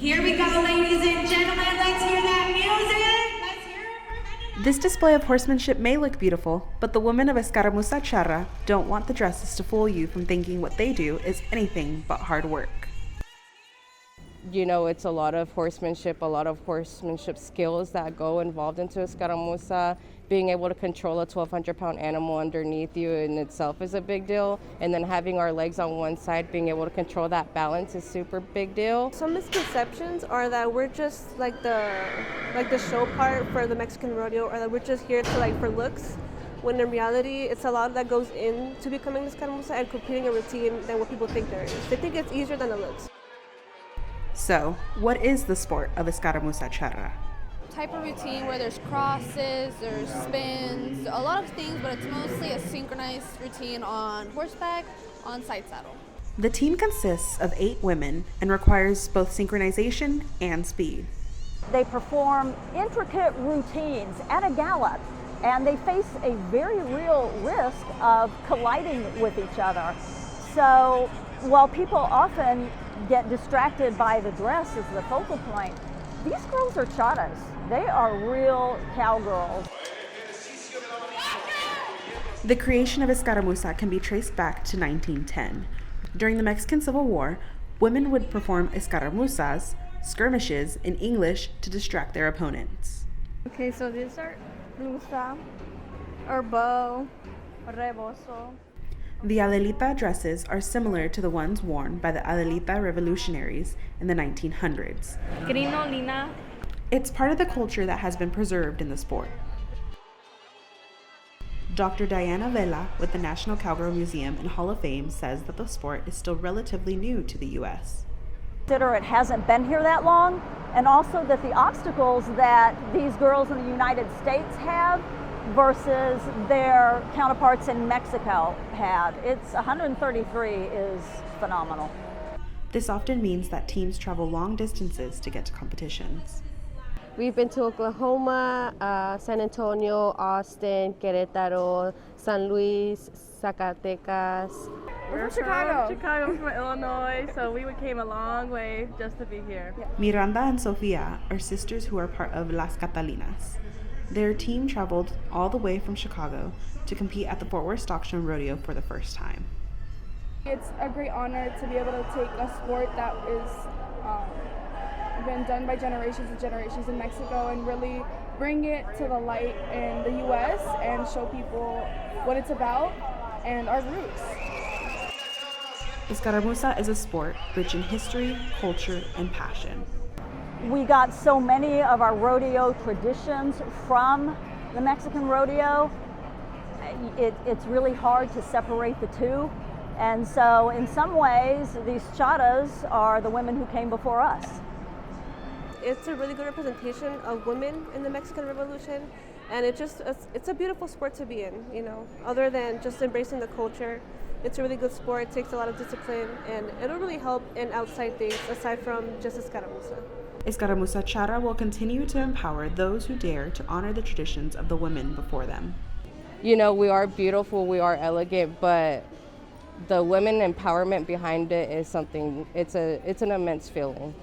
Here we go, ladies and gentlemen. Let's hear that music. Let's hear it for This display of horsemanship may look beautiful, but the women of Escaramuza Charra don't want the dresses to fool you from thinking what they do is anything but hard work. You know, it's a lot of horsemanship skills that go involved into escaramuza. Being able to control a 1,200-pound animal underneath you in itself is a big deal. And then having our legs on one side, being able to control that balance is super big deal. Some misconceptions are that we're just like the show part for the Mexican rodeo, or that we're just here to for looks. When in reality, it's a lot that goes into becoming escaramuza and completing a routine than what people think there is. They think it's easier than it looks. So, what is the sport of Escaramuza Charra? Type of routine where there's crosses, there's spins, a lot of things, but it's mostly a synchronized routine on horseback, on side saddle. The team consists of 8 women and requires both synchronization and speed. They perform intricate routines at a gallop, and they face a very real risk of colliding with each other. So while people often get distracted by the dress as the focal point, these girls are charras. They are real cowgirls. The creation of escaramuza can be traced back to 1910. During the Mexican Civil War, women would perform escaramuzas, skirmishes, in English to distract their opponents. Okay, so these are blusa, or bow, or rebozo. The Adelita dresses are similar to the ones worn by the Adelita revolutionaries in the 1900s. Crinolina. It's part of the culture that has been preserved in the sport. Dr. Diana Vela with the National Cowgirl Museum and Hall of Fame says that the sport is still relatively new to the U.S. Consider it hasn't been here that long, and also that the obstacles that these girls in the United States have versus their counterparts in Mexico had. It's 133 is phenomenal. This often means that teams travel long distances to get to competitions. We've been to Oklahoma, San Antonio, Austin, Querétaro, San Luis, Zacatecas. We're from Chicago. We're from Illinois, so we came a long way just to be here. Miranda and Sofia are sisters who are part of Las Catalinas. Their team traveled all the way from Chicago to compete at the Fort Worth Stock Show Rodeo for the first time. It's a great honor to be able to take a sport that is been done by generations and generations in Mexico and really bring it to the light in the U.S. and show people what it's about and our roots. Escaramuza is a sport rich in history, culture, and passion. We got so many of our rodeo traditions from the Mexican rodeo. It's really hard to separate the two. And so in some ways, these charras are the women who came before us. It's a really good representation of women in the Mexican Revolution, and it's a beautiful sport to be in, you know. Other than just embracing the culture, it's a really good sport. It takes a lot of discipline, and it'll really help in outside things aside from just escaramuza. Escaramuza Charra will continue to empower those who dare to honor the traditions of the women before them. You know, we are beautiful, we are elegant, but the women empowerment behind it is something, it's an immense feeling.